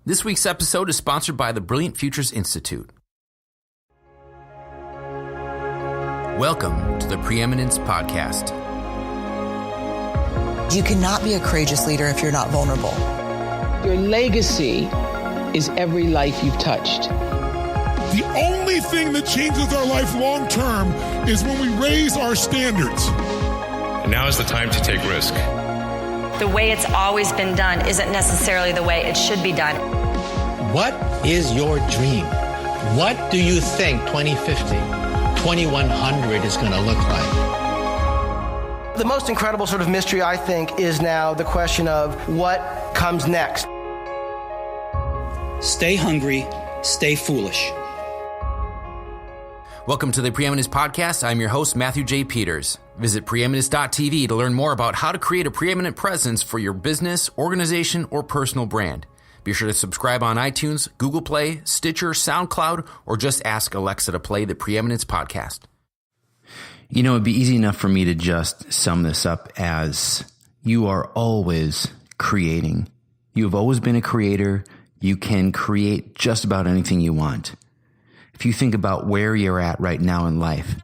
This week's episode is sponsored by the Brilliant Futures Institute. Welcome to the Preeminence Podcast. You cannot be a courageous leader if you're not vulnerable. Your legacy is every life you've touched. The only thing that changes our life long term is when we raise our standards. Now is the time to take risk. The way it's always been done isn't necessarily the way it should be done. What is your dream? What do you think 2050, 2100 is going to look like? The most incredible sort of mystery, I think, is now the question of what comes next. Stay hungry, stay foolish. Welcome to the Preeminence Podcast. I'm your host, Matthew J. Peters. Visit preeminence.tv to learn more about how to create a preeminent presence for your business, organization, or personal brand. Be sure to subscribe on iTunes, Google Play, Stitcher, SoundCloud, or just ask Alexa to play the Preeminence Podcast. You know, it'd be easy enough for me to just sum this up as you are always creating. You have always been a creator. You can create just about anything you want. If you think about where you're at right now in life,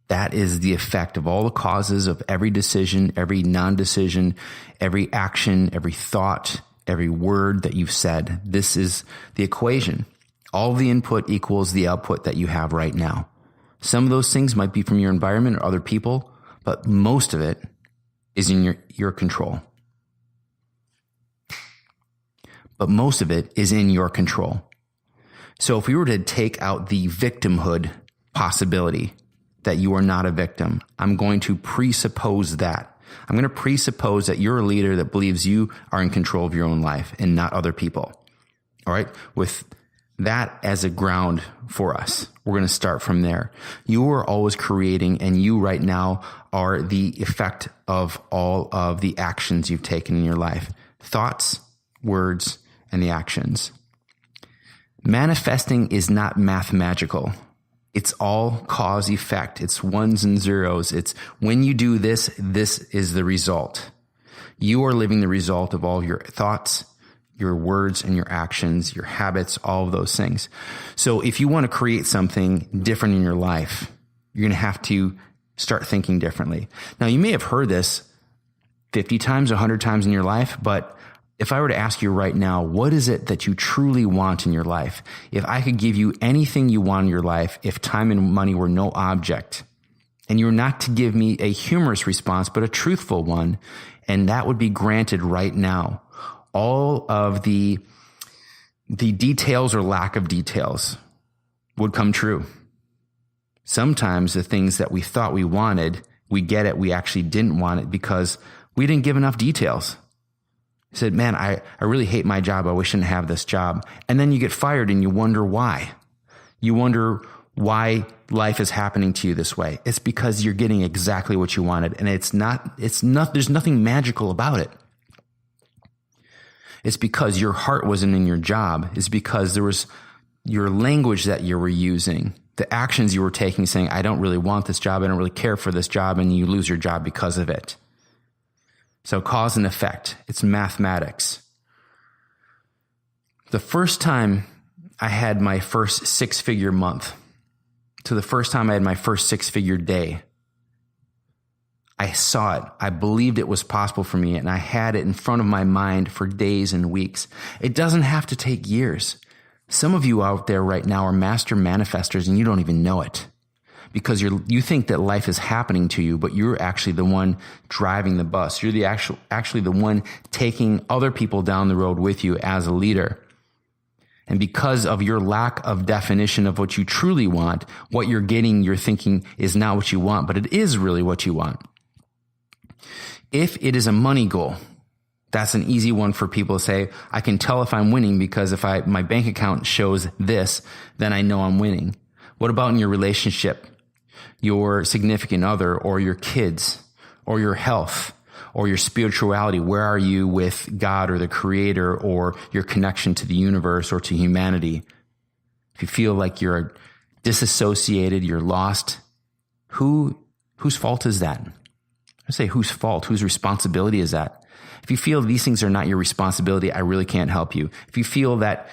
that is the effect of all the causes of every decision, every non-decision, every action, every thought, every word that you've said. This is the equation. All the input equals the output that you have right now. Some of those things might be from your environment or other people, but most of it is in your control. But most of it is in your control. So if we were to take out the victimhood possibility that you are not a victim, I'm going to presuppose that. I'm going to presuppose that you're a leader that believes you are in control of your own life and not other people. All right. With that as a ground for us, we're going to start from there. You are always creating, and you right now are the effect of all of the actions you've taken in your life. Thoughts, words, and the actions. Manifesting is not mathemagical. It's all cause effect. It's ones and zeros. It's when you do this, this is the result. You are living the result of all of your thoughts, your words, and your actions, your habits, all of those things. So if you want to create something different in your life, you're going to have to start thinking differently. Now, you may have heard this 50 times, 100 times in your life, but if I were to ask you right now, what is it that you truly want in your life? If I could give you anything you want in your life, if time and money were no object, and you were not to give me a humorous response, but a truthful one, and that would be granted right now, all of the details or lack of details would come true. Sometimes the things that we thought we wanted, we get it, we actually didn't want it because we didn't give enough details. He said, man, I really hate my job. I wish I didn't have this job. And then you get fired and you wonder why. You wonder why life is happening to you this way. It's because you're getting exactly what you wanted. And there's nothing magical about it. It's because your heart wasn't in your job. It's because there was your language that you were using, the actions you were taking, saying, I don't really want this job. I don't really care for this job. And you lose your job because of it. So cause and effect, it's mathematics. The first time I had my first six-figure month to the first time I had my first six-figure day, I saw it. I believed it was possible for me, and I had it in front of my mind for days and weeks. It doesn't have to take years. Some of you out there right now are master manifestors, and you don't even know it. Because you think that life is happening to you, but you're actually the one driving the bus. You're actually the one taking other people down the road with you as a leader. And because of your lack of definition of what you truly want, what you're getting, you're thinking is not what you want, but it is really what you want. If it is a money goal, that's an easy one for people to say, I can tell if I'm winning because if my bank account shows this, then I know I'm winning. What about in your relationship? Your significant other or your kids or your health or your spirituality? Where are you with God or the Creator or your connection to the universe or to humanity? If you feel like you're disassociated, you're lost, whose fault is that? I say whose fault, whose responsibility is that? If you feel these things are not your responsibility, I really can't help you. If you feel that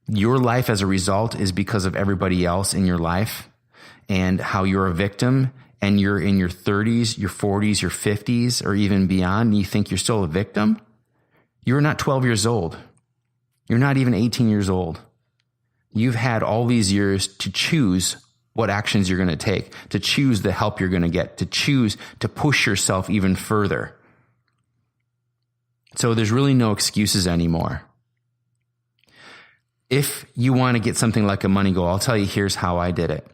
your life as a result is because of everybody else in your life and how you're a victim, and you're in your 30s, your 40s, your 50s, or even beyond, and you think you're still a victim, you're not 12 years old. You're not even 18 years old. You've had all these years to choose what actions you're going to take, to choose the help you're going to get, to choose to push yourself even further. So there's really no excuses anymore. If you want to get something like a money goal, I'll tell you, here's how I did it.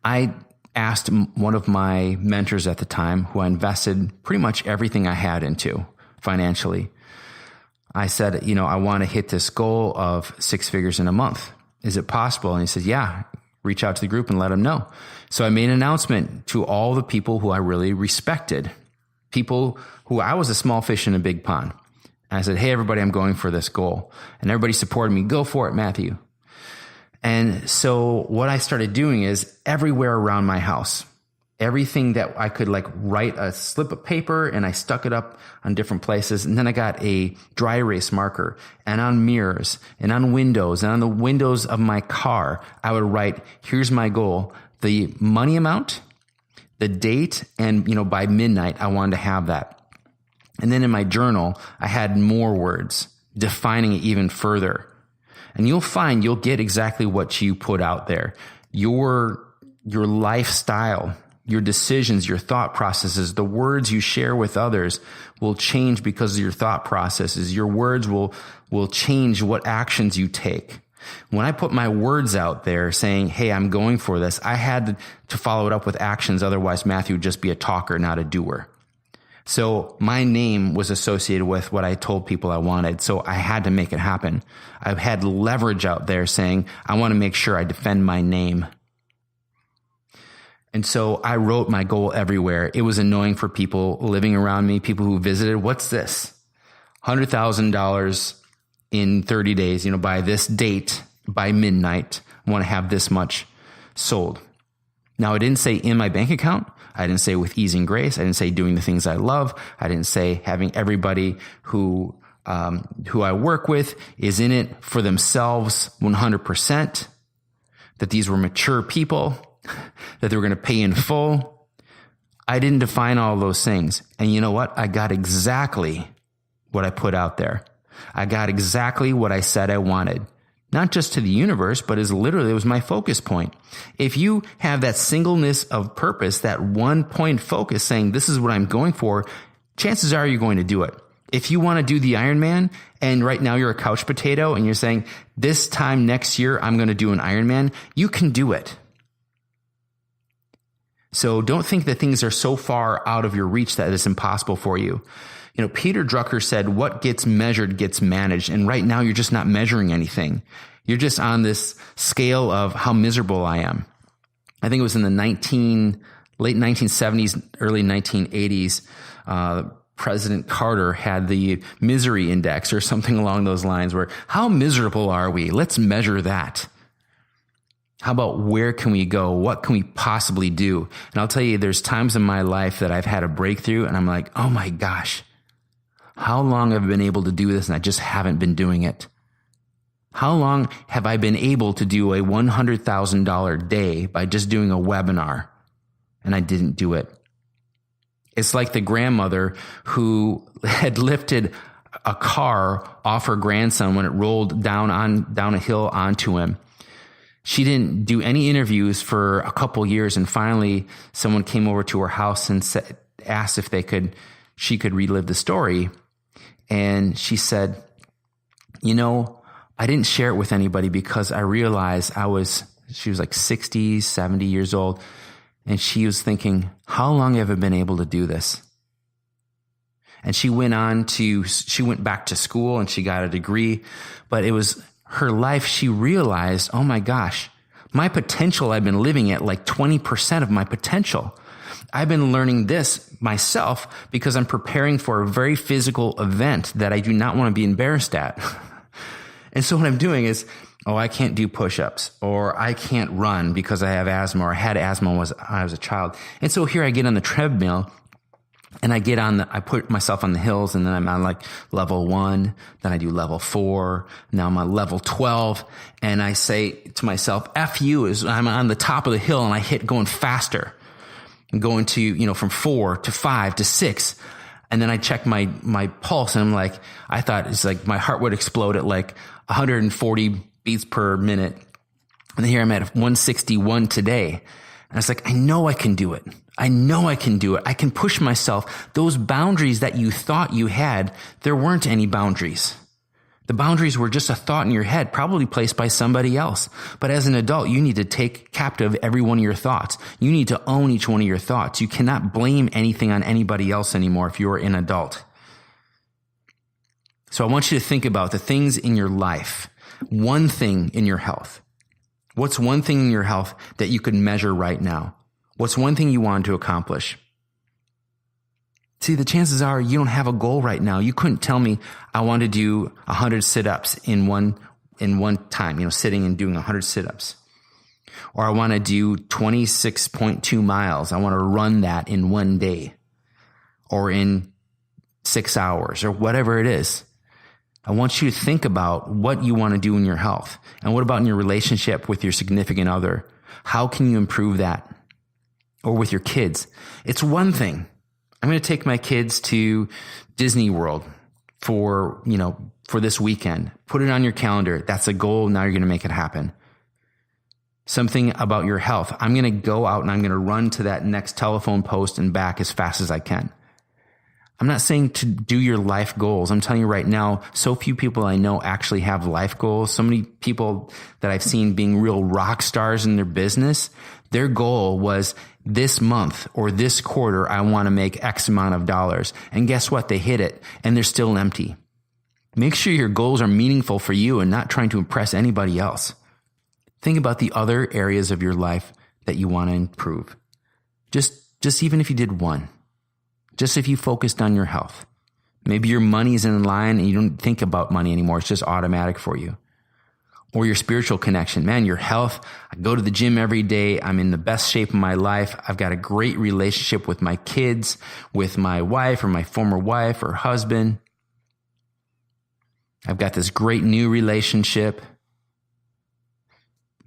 I asked one of my mentors at the time, who I invested pretty much everything I had into financially. I said, I want to hit this goal of 6 figures in a month. Is it possible? And he said, yeah, reach out to the group and let them know. So I made an announcement to all the people who I really respected, people who I was a small fish in a big pond. And I said, hey, everybody, I'm going for this goal. And everybody supported me. Go for it, Matthew. And so what I started doing is everywhere around my house, everything that I could write a slip of paper, and I stuck it up on different places. And then I got a dry erase marker, and on mirrors and on windows and on the windows of my car, I would write, here's my goal, the money amount, the date, and by midnight, I wanted to have that. And then in my journal, I had more words defining it even further. And you'll find you'll get exactly what you put out there. Your lifestyle, your decisions, your thought processes, the words you share with others will change because of your thought processes. Your words will change what actions you take. When I put my words out there saying, hey, I'm going for this, I had to follow it up with actions. Otherwise, Matthew would just be a talker, not a doer. So my name was associated with what I told people I wanted. So I had to make it happen. I've had leverage out there saying, I want to make sure I defend my name. And so I wrote my goal everywhere. It was annoying for people living around me, people who visited. What's this? $100,000 in 30 days, by this date, by midnight, I want to have this much sold. Now, I didn't say in my bank account. I didn't say with ease and grace. I didn't say doing the things I love. I didn't say having everybody who I work with is in it for themselves 100%, that these were mature people, that they were going to pay in full. I didn't define all those things. And you know what? I got exactly what I put out there. I got exactly what I said I wanted. Not just to the universe, but it was my focus point. If you have that singleness of purpose, that one point focus saying, this is what I'm going for, chances are you're going to do it. If you want to do the Ironman and right now you're a couch potato and you're saying, this time next year, I'm going to do an Ironman, you can do it. So don't think that things are so far out of your reach that it's impossible for you. Peter Drucker said, what gets measured gets managed. And right now you're just not measuring anything. You're just on this scale of how miserable I am. I think it was in the late 1970s, early 1980s, President Carter had the misery index or something along those lines where, how miserable are we? Let's measure that. How about where can we go? What can we possibly do? And I'll tell you, there's times in my life that I've had a breakthrough and I'm like, oh my gosh, how long have I been able to do this and I just haven't been doing it? How long have I been able to do a $100,000 day by just doing a webinar and I didn't do it? It's like the grandmother who had lifted a car off her grandson when it rolled down a hill onto him. She didn't do any interviews for a couple years, and finally someone came over to her house and asked if she could relive the story. And she said, I didn't share it with anybody because I realized she was like 60, 70 years old. And she was thinking, how long have I been able to do this? And she went back to school and she got a degree, but it was her life. She realized, oh my gosh, my potential, I've been living at like 20% of my potential. I've been learning this myself because I'm preparing for a very physical event that I do not want to be embarrassed at. And so what I'm doing is, I can't do push-ups, or I can't run because I have asthma, or I had asthma when I was a child. And so here I get on the treadmill And I put myself on the hills, and then I'm on like level 1, then I do level 4, now I'm on level 12, and I say to myself, F you, as I'm on the top of the hill and I hit going faster. I'm going to, from 4 to 5 to 6. And then I check my pulse, and I'm like, I thought it's like my heart would explode at like 140 beats per minute. And here I'm at 161 today. And it's like, I know I can do it. I know I can do it. I can push myself. Those boundaries that you thought you had, there weren't any boundaries. The boundaries were just a thought in your head, probably placed by somebody else. But as an adult, you need to take captive every one of your thoughts. You need to own each one of your thoughts. You cannot blame anything on anybody else anymore if you're an adult. So I want you to think about the things in your life. One thing in your health. What's one thing in your health that you could measure right now? What's one thing you want to accomplish? See, the chances are you don't have a goal right now. You couldn't tell me I want to do 100 sit-ups in one time, sitting and doing 100 sit-ups. Or I want to do 26.2 miles. I want to run that in one day or in 6 hours or whatever it is. I want you to think about what you want to do in your health. And what about in your relationship with your significant other? How can you improve that? Or with your kids? It's one thing. I'm going to take my kids to Disney World for this weekend. Put it on your calendar. That's a goal. Now you're going to make it happen. Something about your health. I'm going to go out and I'm going to run to that next telephone post and back as fast as I can. I'm not saying to do your life goals. I'm telling you right now, so few people I know actually have life goals. So many people that I've seen being real rock stars in their business, their goal was this month or this quarter, I want to make X amount of dollars. And guess what? They hit it and they're still empty. Make sure your goals are meaningful for you and not trying to impress anybody else. Think about the other areas of your life that you want to improve. Just even if you did one. Just if you focused on your health. Maybe your money is in line and you don't think about money anymore. It's just automatic for you. Or your spiritual connection. Man, your health. I go to the gym every day. I'm in the best shape of my life. I've got a great relationship with my kids, with my wife or my former wife or husband. I've got this great new relationship.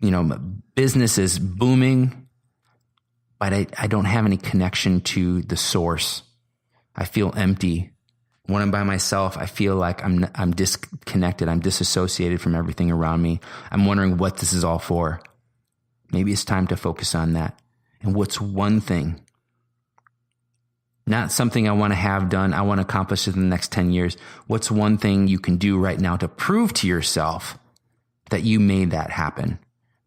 My business is booming, but I don't have any connection to the source. I feel empty. When I'm by myself, I feel like I'm disconnected. I'm disassociated from everything around me. I'm wondering what this is all for. Maybe it's time to focus on that. And what's one thing? Not something I want to have done. I want to accomplish it in the next 10 years. What's one thing you can do right now to prove to yourself that you made that happen?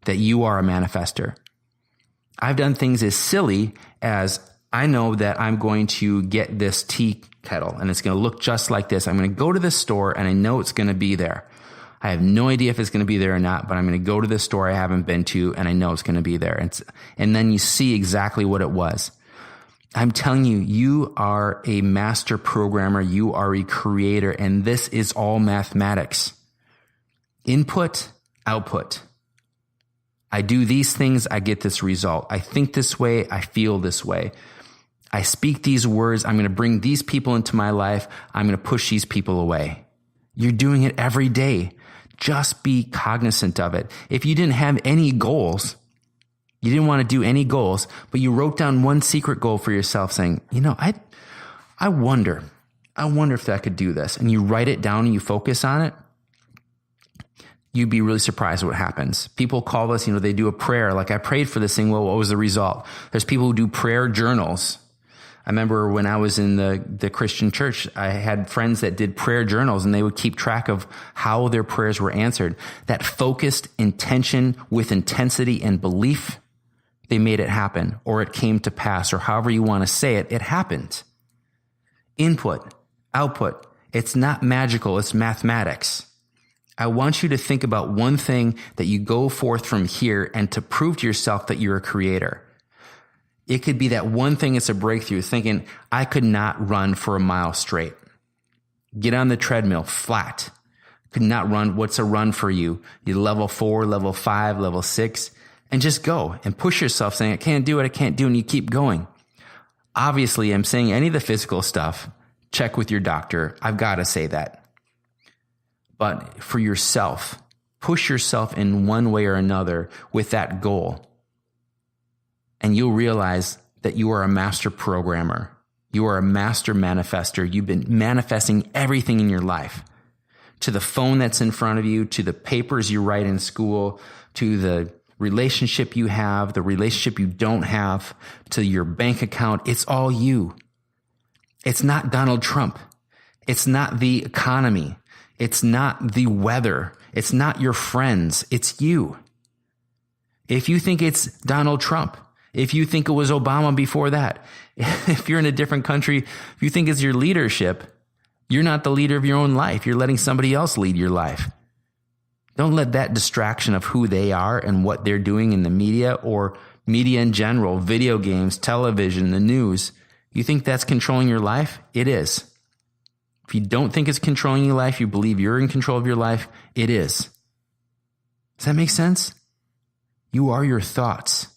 That you are a manifester? I've done things as silly as I know that I'm going to get this tea kettle and it's going to look just like this. I'm going to go to this store and I know it's going to be there. I have no idea if it's going to be there or not, but I'm going to go to this store I haven't been to and I know it's going to be there. And then you see exactly what it was. I'm telling you, you are a master programmer. You are a creator, and this is all mathematics. Input, output. I do these things, I get this result. I think this way, I feel this way. I speak these words, I'm going to bring these people into my life, I'm going to push these people away. You're doing it every day. Just be cognizant of it. If you didn't have any goals, you didn't want to do any goals, but you wrote down one secret goal for yourself saying, I wonder if I could do this. And you write it down and you focus on it. You'd be really surprised what happens. People call us, they do a prayer. Like I prayed for this thing. Well, what was the result? There's people who do prayer journals. I remember when I was in the Christian church, I had friends that did prayer journals and they would keep track of how their prayers were answered. That focused intention with intensity and belief, they made it happen, or it came to pass, or however you want to say it, it happened. Input, output. It's not magical. It's mathematics. I want you to think about one thing that you go forth from here and to prove to yourself that you're a creator. It could be that one thing that's a breakthrough, thinking, I could not run for a mile straight. Get on the treadmill, flat. Could not run. What's a run for you? You level 4, level 5, level 6, and just go and push yourself saying, I can't do it, and you keep going. Obviously, I'm saying any of the physical stuff, check with your doctor. I've got to say that. But for yourself, push yourself in one way or another with that goal. And you'll realize that you are a master programmer. You are a master manifester. You've been manifesting everything in your life, to the phone that's in front of you, to the papers you write in school, to the relationship you have, the relationship you don't have, to your bank account. It's all you. It's not Donald Trump. It's not the economy. It's not the weather. It's not your friends. It's you. If you think it's Donald Trump, if you think it was Obama before that, if you're in a different country, if you think it's your leadership, you're not the leader of your own life. You're letting somebody else lead your life. Don't let that distraction of who they are and what they're doing in the media or media in general, video games, television, the news. You think that's controlling your life? It is. If you don't think it's controlling your life, you believe you're in control of your life, it is. Does that make sense? You are your thoughts.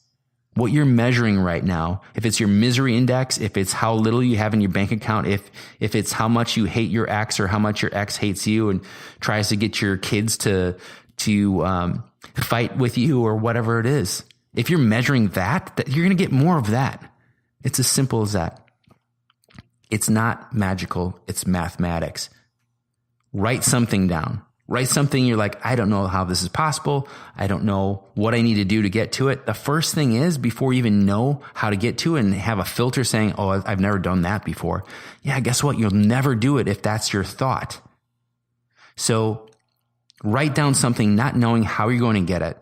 What you're measuring right now, if it's your misery index, if it's how little you have in your bank account, if it's how much you hate your ex or how much your ex hates you and tries to get your kids to fight with you or whatever it is, if you're measuring that you're going to get more of that. It's as simple as that. It's not magical. It's mathematics. Write something down. Write something you're like, I don't know how this is possible. I don't know what I need to do to get to it. The first thing is, before you even know how to get to it and have a filter saying, oh, I've never done that before. Yeah, guess what? You'll never do it if that's your thought. So write down something not knowing how you're going to get it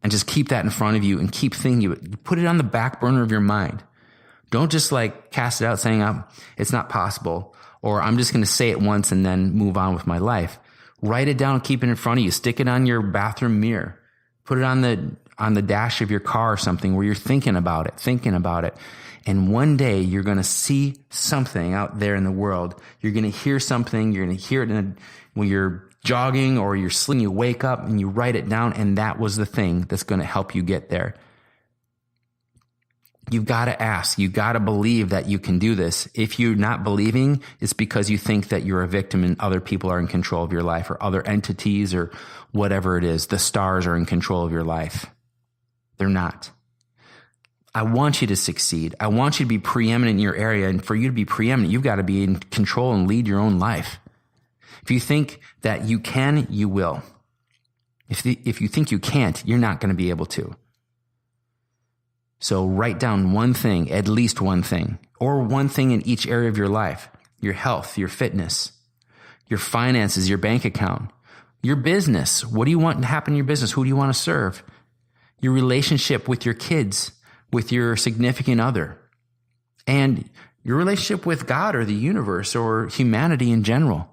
and just keep that in front of you and keep thinking it. Put it on the back burner of your mind. Don't just like cast it out saying, it's not possible, or I'm just going to say it once and then move on with my life. Write it down, keep it in front of you, stick it on your bathroom mirror, put it on the dash of your car or something where you're thinking about it. And one day you're going to see something out there in the world. You're going to hear something. You're going to hear it when you're jogging or you're sleeping, you wake up and you write it down. And that was the thing that's going to help you get there. You've got to ask. You've got to believe that you can do this. If you're not believing, it's because you think that you're a victim and other people are in control of your life, or other entities or whatever it is. The stars are in control of your life. They're not. I want you to succeed. I want you to be preeminent in your area. And for you to be preeminent, you've got to be in control and lead your own life. If you think that you can, you will. If you think you can't, you're not going to be able to. So write down one thing, at least one thing, or one thing in each area of your life: your health, your fitness, your finances, your bank account, your business. What do you want to happen in your business? Who do you want to serve? Your relationship with your kids, with your significant other, and your relationship with God or the universe or humanity in general.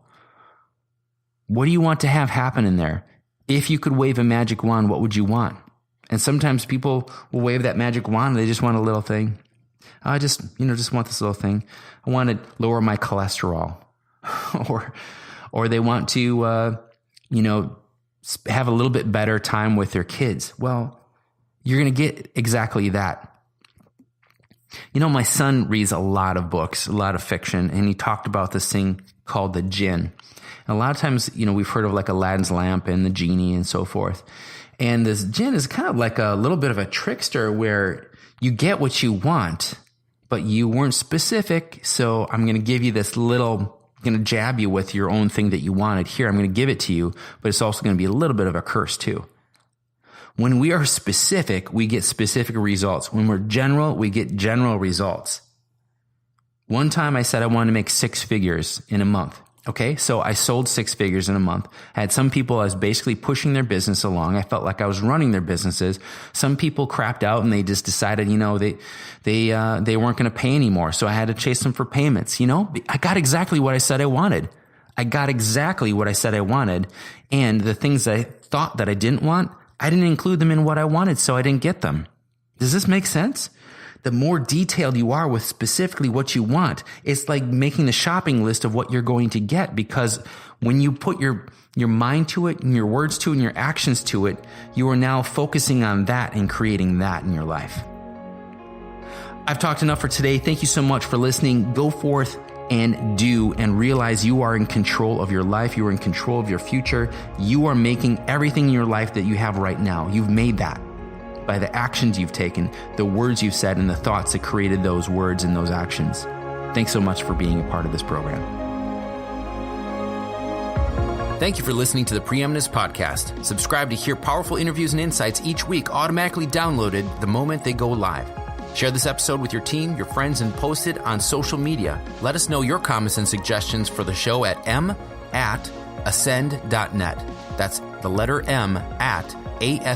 What do you want to have happen in there? If you could wave a magic wand, what would you want? And sometimes people will wave that magic wand. They just want a little thing. I just want this little thing. I want to lower my cholesterol, or they want to, have a little bit better time with their kids. Well, you're going to get exactly that. My son reads a lot of books, a lot of fiction, and he talked about this thing called the jinn. And a lot of times, we've heard of like Aladdin's lamp and the genie and so forth. And this jinn is kind of like a little bit of a trickster where you get what you want, but you weren't specific. So I'm going to give you this I'm going to jab you with your own thing that you wanted. Here, I'm going to give it to you, but it's also going to be a little bit of a curse too. When we are specific, we get specific results. When we're general, we get general results. One time I said I wanted to make 6 figures in a month. Okay, so I sold 6 figures in a month. I had some people I was basically pushing their business along. I felt like I was running their businesses. Some people crapped out and they just decided, they weren't going to pay anymore. So I had to chase them for payments. I got exactly what I said I wanted. And the things that I thought that I didn't want, I didn't include them in what I wanted, so I didn't get them. Does this make sense? The more detailed you are with specifically what you want, it's like making the shopping list of what you're going to get, because when you put your mind to it and your words to it and your actions to it, you are now focusing on that and creating that in your life. I've talked enough for today. Thank you so much for listening. Go forth and do, and realize you are in control of your life. You are in control of your future. You are making everything in your life that you have right now. You've made that by the actions you've taken, the words you've said, and the thoughts that created those words and those actions. Thanks so much for being a part of this program. Thank you for listening to the Preeminence Podcast. Subscribe to hear powerful interviews and insights each week, automatically downloaded the moment they go live. Share this episode with your team, your friends, and post it on social media. Let us know your comments and suggestions for the show at m@ascend.net. That's the letter M @ASYND.net.